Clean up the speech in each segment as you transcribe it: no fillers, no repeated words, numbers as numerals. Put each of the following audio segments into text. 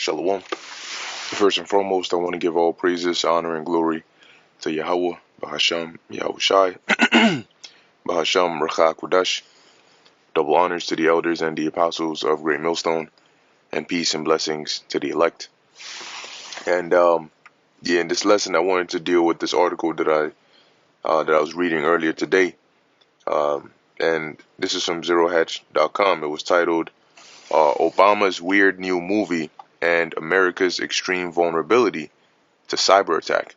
Shalom. First and foremost, I want to give all praises, honor, and glory to Yahweh, Bahasham, Yahushai, Bahasham, Rachak Kodash. Double honors to the elders and the apostles of Great Millstone, and peace and blessings to the elect. And in this lesson, I wanted to deal with this article that I was reading earlier today, and this is from ZeroHatch.com. It was titled "Obama's Weird New Movie and America's Extreme Vulnerability to Cyber Attack,"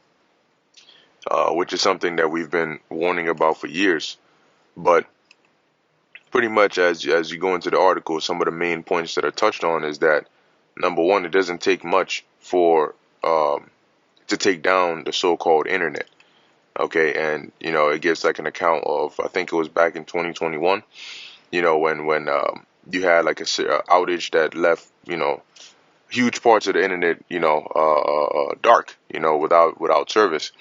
which is something that we've been warning about for years. But pretty much as you go into the article, some of the main points that are touched on is that, number one, it doesn't take much for to take down the so-called internet. Okay, and it gives like an account of, I think it was back in 2021, when you had like a outage that left huge parts of the internet dark, without service.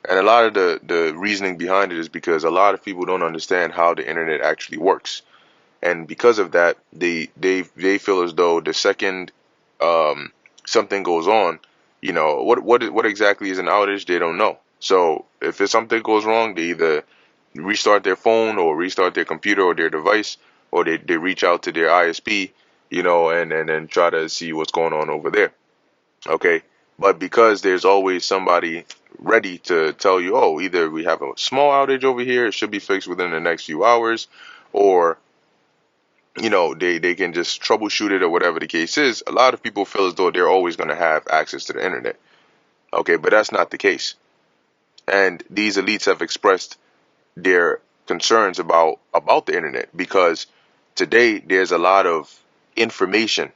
And a lot of the reasoning behind it is because a lot of people don't understand how the internet actually works. And because of that, they feel as though the second something goes on, what exactly is an outage, they don't know. So if something goes wrong, they either restart their phone or restart their computer or their device, or they reach out to their ISP, and then try to see what's going on over there. Okay. But because there's always somebody ready to tell you, oh, either we have a small outage over here, it should be fixed within the next few hours, or they can just troubleshoot it or whatever the case is. A lot of people feel as though they're always going to have access to the internet. Okay, but that's not the case. And these elites have expressed their concerns about the internet because today there's a lot of information.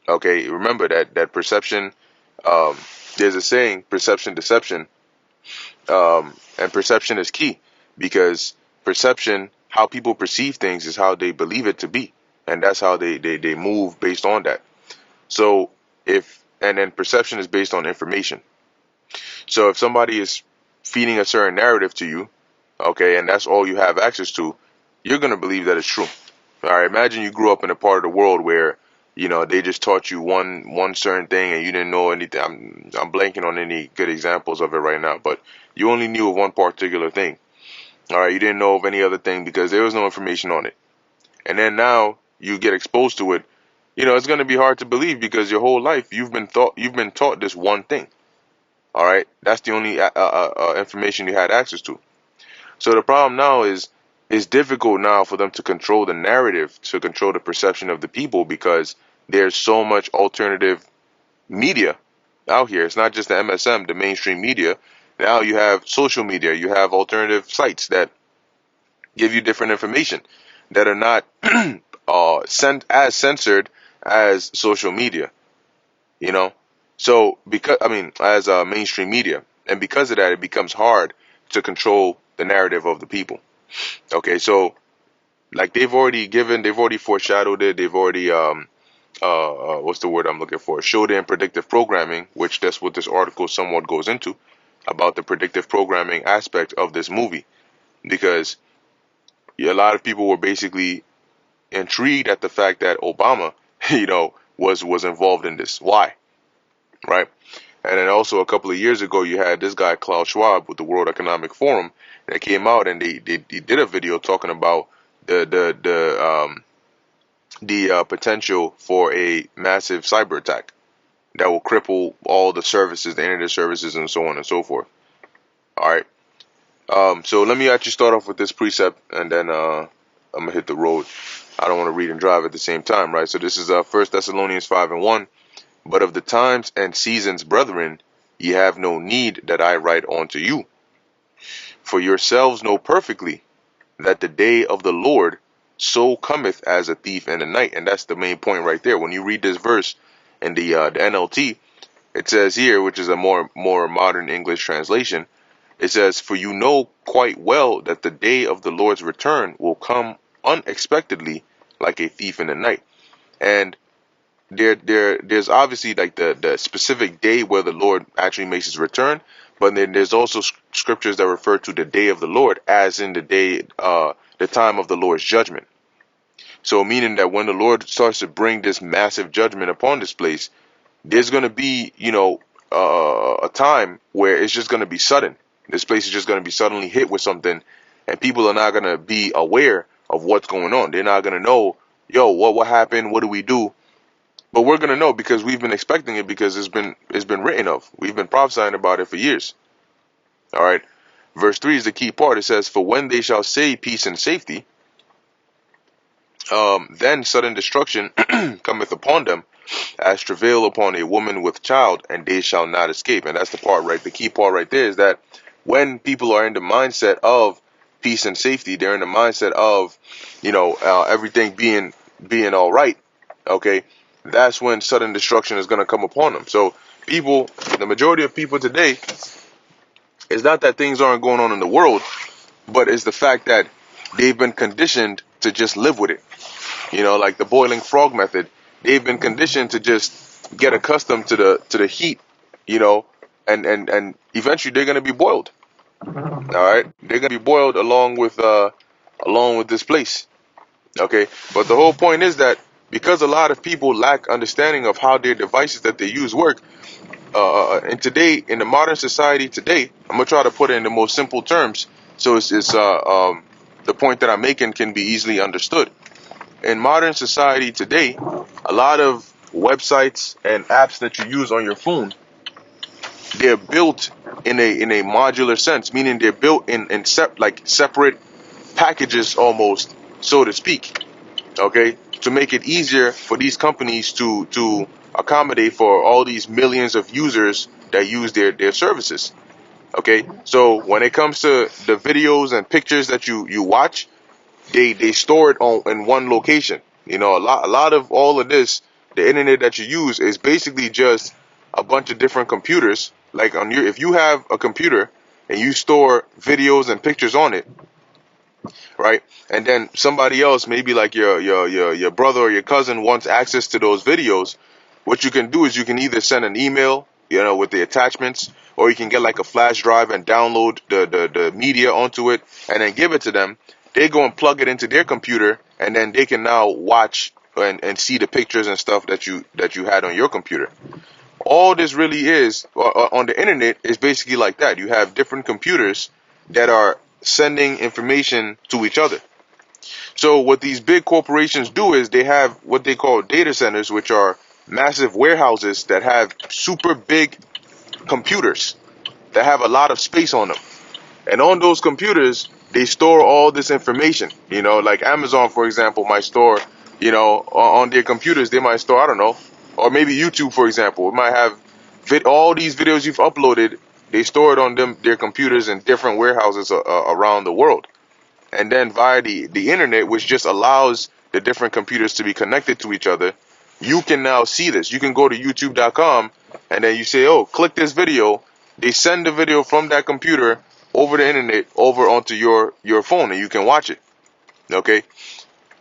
Okay, remember that perception. There's a saying, perception deception, and perception is key because perception, how people perceive things, is how they believe it to be, and that's how they move based on that. So and then perception is based on information. So if somebody is feeding a certain narrative to you, okay, and that's all you have access to, you're going to believe that it's true. All right, imagine you grew up in a part of the world where they just taught you one certain thing and you didn't know anything. I'm blanking on any good examples of it right now, but you only knew of one particular thing. All right, you didn't know of any other thing because there was no information on it. And then now you get exposed to it. It's going to be hard to believe because your whole life you've been taught this one thing. All right, that's the only information you had access to. So the problem now is it's difficult now for them to control the narrative, to control the perception of the people, because there's so much alternative media out here. It's not just the MSM, the mainstream media. Now you have social media, you have alternative sites that give you different information that are not as censored as social media, So as mainstream media, and because of that, it becomes hard to control the narrative of the people. Okay, so like they've already foreshadowed it. They've already what's the word I'm looking for? Showed in predictive programming, which that's what this article somewhat goes into, about the predictive programming aspect of this movie, because a lot of people were basically intrigued at the fact that Obama, was involved in this. Why? Right? And then also a couple of years ago, you had this guy Klaus Schwab with the World Economic Forum that came out and they did a video talking about the potential for a massive cyber attack that will cripple all the services, the internet services, and so on and so forth. All right. So let me actually start off with this precept, and then I'm gonna hit the road. I don't want to read and drive at the same time, right? So this is 1 Thessalonians 5:1. But of the times and seasons, brethren, ye have no need that I write unto you. For yourselves know perfectly that the day of the Lord so cometh as a thief in the night. And that's the main point right there. When you read this verse in the NLT, it says here, which is a more modern English translation, it says, for you know quite well that the day of the Lord's return will come unexpectedly like a thief in the night. And there's obviously like the specific day where the Lord actually makes his return, but then there's also scriptures that refer to the day of the Lord as in the time of the Lord's judgment. So meaning that when the Lord starts to bring this massive judgment upon this place, there's going to be, a time where it's just going to be sudden. This place is just going to be suddenly hit with something, and people are not going to be aware of what's going on. They're not going to know, yo, what happened? What do we do? But we're going to know because we've been expecting it, because it's been written of. We've been prophesying about it for years. All right. Verse 3 is the key part. It says, for when they shall say peace and safety, then sudden destruction cometh upon them, as travail upon a woman with child, and they shall not escape. And that's the part, right? The key part right there is that when people are in the mindset of peace and safety, they're in the mindset of, everything being all right. Okay, that's when sudden destruction is going to come upon them. So people, the majority of people today, it's not that things aren't going on in the world, but it's the fact that they've been conditioned to just live with it. Like the boiling frog method. They've been conditioned to just get accustomed to the heat, and eventually they're gonna be boiled. All right, they're gonna be boiled along with this place. Okay, but the whole point is that because a lot of people lack understanding of how their devices that they use work, and today in the modern society today, I'm gonna try to put it in the most simple terms, so it's the point that I'm making can be easily understood. In modern society today, a lot of websites and apps that you use on your phone, they're built in a modular sense, meaning they're built in separate packages almost, so to speak. Okay, to make it easier for these companies to accommodate for all these millions of users that use their services. Okay, so when it comes to the videos and pictures that you watch, they store it in one location. A lot of all of this, the internet that you use is basically just a bunch of different computers. Like if you have a computer and you store videos and pictures on it, right? And then somebody else, maybe like your brother or your cousin, wants access to those videos. What you can do is you can either send an email, with the attachments, or you can get like a flash drive and download the media onto it and then give it to them. They go and plug it into their computer, and then they can now watch and see the pictures and stuff that you had on your computer. All this really is on the internet is basically like that. You have different computers that are sending information to each other. So what these big corporations do is they have what they call data centers, which are massive warehouses that have super big computers that have a lot of space on them. And on those computers, they store all this information. Like Amazon, for example, might store, on their computers, they might store, I don't know, or maybe YouTube, for example, it might have all these videos you've uploaded. They store it on their computers in different warehouses around the world. And then via the internet, which just allows the different computers to be connected to each other, you can now see this. You can go to youtube.com and then you say, oh, click this video. They send the video from that computer over the internet over onto your phone, and you can watch it. Okay.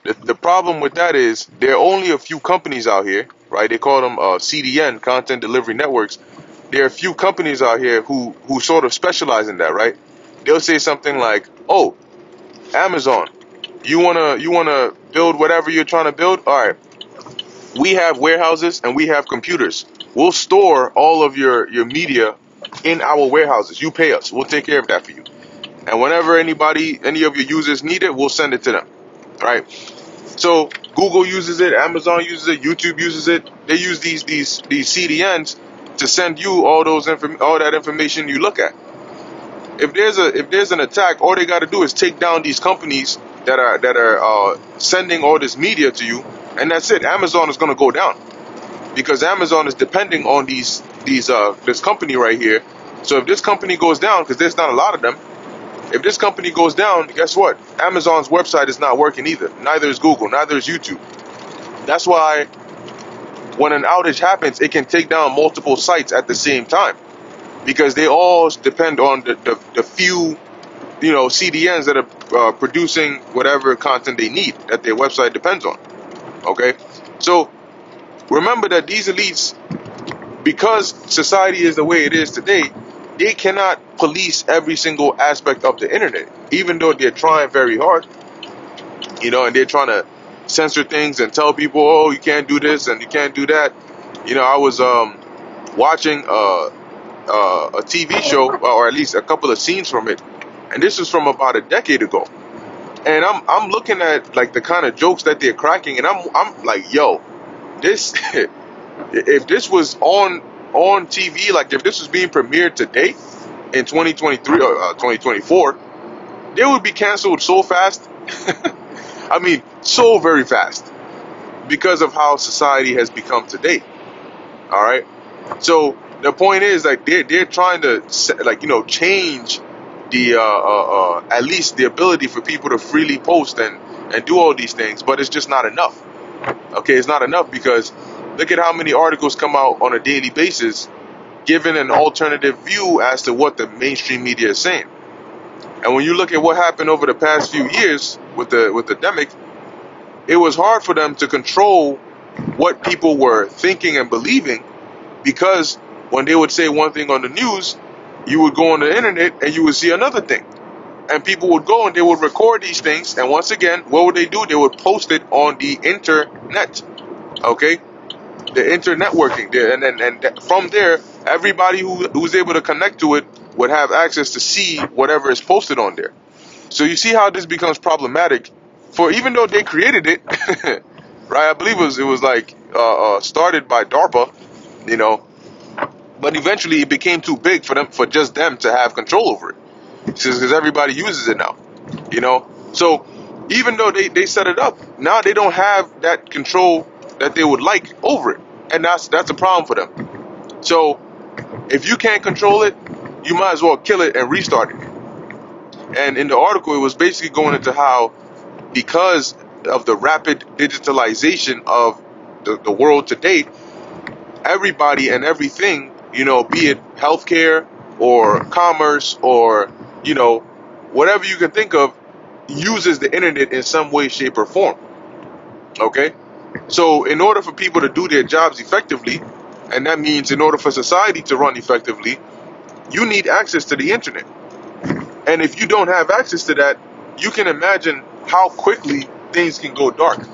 The problem with that is there are only a few companies out here, right? They call them CDN, Content Delivery Networks. There are a few companies out here who sort of specialize in that, right? They'll say something like, oh, Amazon, you wanna build whatever you're trying to build? All right. We have warehouses and we have computers. We'll store all of your media in our warehouses. You pay us. We'll take care of that for you. And whenever any of your users need it, we'll send it to them. Right? So Google uses it, Amazon uses it, YouTube uses it. They use these CDNs to send you all that information you look at. If there's an attack, all they got to do is take down these companies that are sending all this media to you, and that's it. Amazon is going to go down because Amazon is depending on this company right here. So if this company goes down, because there's not a lot of them, if this company goes down, guess what? Amazon's website is not working either. Neither is Google. Neither is YouTube. That's why when an outage happens, it can take down multiple sites at the same time, because they all depend on the few, CDNs that are producing whatever content they need that their website depends on. Okay, so remember that these elites, because society is the way it is today, they cannot police every single aspect of the internet, even though they're trying very hard, and they're trying to censor things and tell people, oh, you can't do this and you can't do that. I was watching a TV show, or at least a couple of scenes from it, and this is from about a decade ago. And I'm looking at like the kind of jokes that they're cracking, and I'm like, yo, this if this was on TV, like if this was being premiered today in 2023 or 2024, they would be canceled so fast. I mean, so very fast, because of how society has become today. All right. So the point is, like, they're trying to change the at least the ability for people to freely post and do all these things, but it's just not enough. Okay, it's not enough, because look at how many articles come out on a daily basis giving an alternative view as to what the mainstream media is saying. And when you look at what happened over the past few years with the pandemic, it was hard for them to control what people were thinking and believing, because when they would say one thing on the news, you would go on the internet and you would see another thing. And people would go and they would record these things, and once again, what would they do? They would post it on the internet. Okay? The internet working there, and from there, everybody who's able to connect to it would have access to see whatever is posted on there. So you see how this becomes problematic, for even though they created it, right? I believe it was like started by DARPA, but eventually it became too big for just them to have control over it, because everybody uses it now, So even though they set it up, now they don't have that control that they would like over it, and that's a problem for them. So if you can't control it, you might as well kill it and restart it. And in the article, it was basically going into how, because of the rapid digitalization of the world today, everybody and everything, be it healthcare or commerce or, whatever you can think of, uses the internet in some way, shape, or form. Okay? So in order for people to do their jobs effectively, and that means in order for society to run effectively, you need access to the internet. And if you don't have access to that, you can imagine how quickly things can go dark.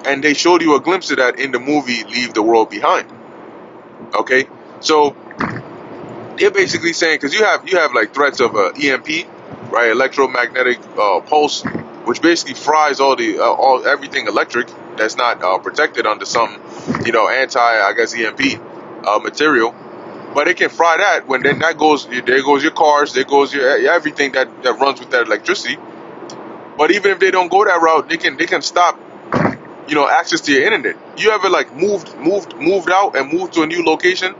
And they showed you a glimpse of that in the movie Leave the World Behind. Okay? So they're basically saying, because you have like threats of EMP, right? Electromagnetic pulse, which basically fries everything electric that's not protected under some, EMP material. But it can fry that, when then that goes, there goes your cars, there goes your everything that runs with that electricity. But even if they don't go that route, they can stop, access to your internet. You ever like moved out and moved to a new location,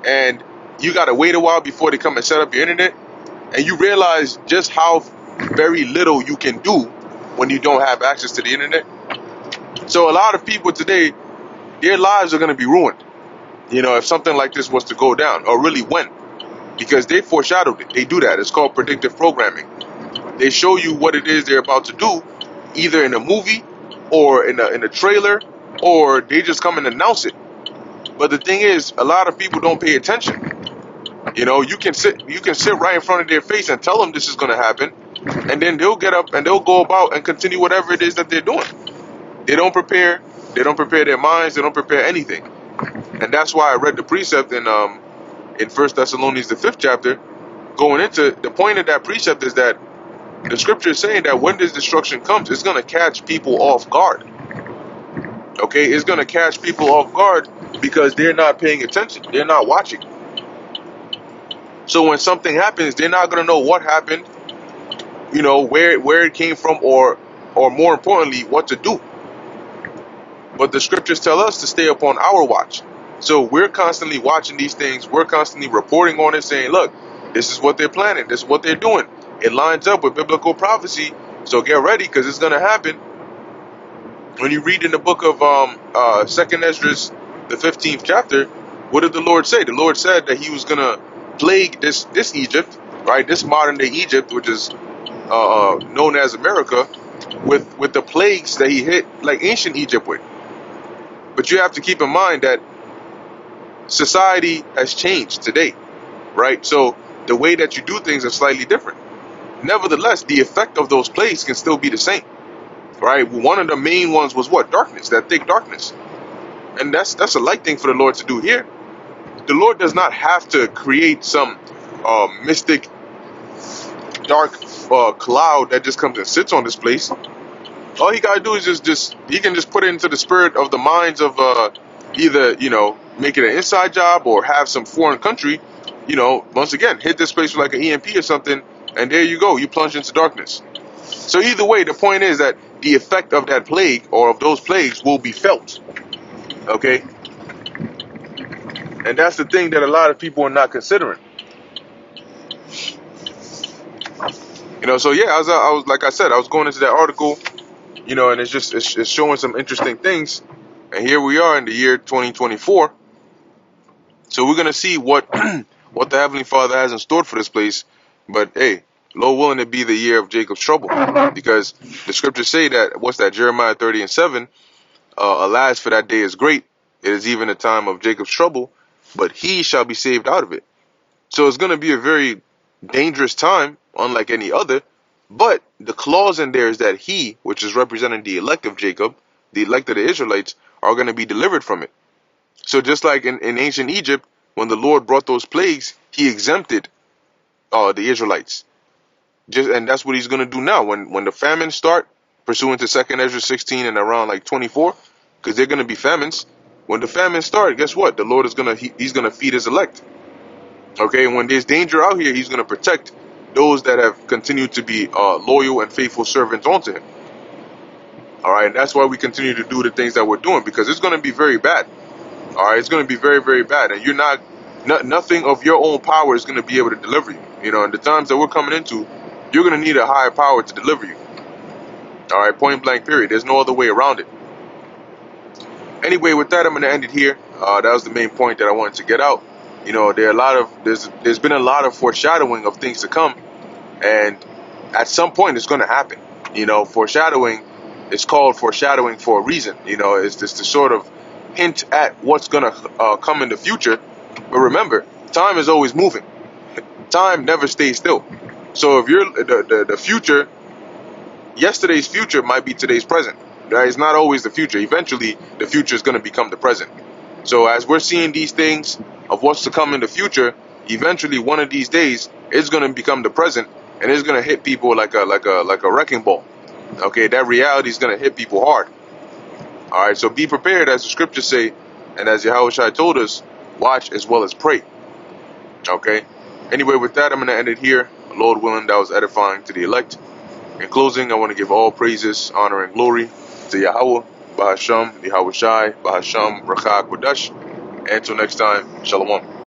and you gotta wait a while before they come and set up your internet, and you realize just how very little you can do when you don't have access to the internet. So a lot of people today, their lives are gonna be ruined, if something like this was to go down, or really when, because they foreshadowed it. They do that. It's called predictive programming. They show you what it is they're about to do, either in a movie or in a trailer, or they just come and announce it. But the thing is, a lot of people don't pay attention. You can sit right in front of their face and tell them this is going to happen, and then they'll get up and they'll go about and continue whatever it is that they're doing. They don't prepare. They don't prepare their minds. They don't prepare anything. And that's why I read the precept in 1 Thessalonians, the 5th chapter. Going into the point of that precept is that the scripture is saying that when this destruction comes, it's going to catch people off guard. Okay, it's going to catch people off guard because they're not paying attention. They're not watching. So when something happens, they're not going to know what happened, where it came from, or more importantly, what to do. But the scriptures tell us to stay upon our watch. So we're constantly watching these things. We're constantly reporting on it, saying, look, this is what they're planning. This is what they're doing. It lines up with biblical prophecy. So get ready, because it's going to happen. When you read in the book of 2nd Ezra, the 15th chapter, what did the Lord say? The Lord said that he was going to plague this Egypt, right? This modern day Egypt, which is known as America, with the plagues that he hit like ancient Egypt with. But you have to keep in mind that society has changed today, right? So the way that you do things is slightly different. Nevertheless, the effect of those plagues can still be the same, right? One of the main ones was what? Darkness, that thick darkness. And that's a light thing for the Lord to do here. The Lord does not have to create some mystic dark cloud that just comes and sits on this place. All he gotta do is just he can just put it into the spirit of the minds of either, you know, make it an inside job or have some foreign country, you know, once again hit this place with like an EMP or something, and there you go, you plunge into darkness. So either way, the point is that the effect of that plague or of those plagues will be felt. Okay, and that's the thing that a lot of people are not considering. You know, so yeah, I was like I said, I was going into that article, you know, and it's showing some interesting things. And here we are in the year 2024. So we're gonna see what what the Heavenly Father has in store for this place. But hey, Lord willing, it be the year of Jacob's trouble, because the scriptures say that, what's that, Jeremiah 30:7. Alas, for that day is great. It is even a time of Jacob's trouble, but he shall be saved out of it. So it's gonna be a very dangerous time, unlike any other. But the clause in there is that he, which is representing the elect of Jacob, the elect of the Israelites, are going to be delivered from it. So just like in ancient Egypt, when the Lord brought those plagues, he exempted the Israelites. And that's what he's going to do now. When the famines start, pursuant to 2nd Ezra 16 and around like 24, because they're going to be famines. When the famines start, guess what? The Lord is he's going to feed his elect. Okay, and when there's danger out here, he's going to protect those that have continued to be loyal and faithful servants unto him. All right, and that's why we continue to do the things that we're doing, because it's going to be very bad. All right, it's going to be very, very bad, and you're nothing of your own power is going to be able to deliver you. You know, in the times that we're coming into, you're going to need a higher power to deliver you. All right, point blank, period. There's no other way around it. Anyway, with that, I'm going to end it here. That was the main point that I wanted to get out. You know, there's been a lot of foreshadowing of things to come, and at some point it's going to happen. You know, foreshadowing is called foreshadowing for a reason. You know, it's just to sort of hint at what's going to come in the future. But remember, time is always moving. Time never stays still. So if you're the future, yesterday's future might be today's present. Right? It's not always the future. Eventually, the future is going to become the present. So as we're seeing these things of what's to come in the future, eventually one of these days it's going to become the present, and it's going to hit people like a wrecking ball. Okay, that reality is going to hit people hard. All right, so be prepared, as the scriptures say, and as Yahushua told us, watch as well as pray. Okay. Anyway, with that, I'm going to end it here. Lord willing, that was edifying to the elect. In closing, I want to give all praises, honor, and glory to Yahweh, Bahasham, Yahushai, Bahasham, Rakha Kodash. Until next time, Shalom.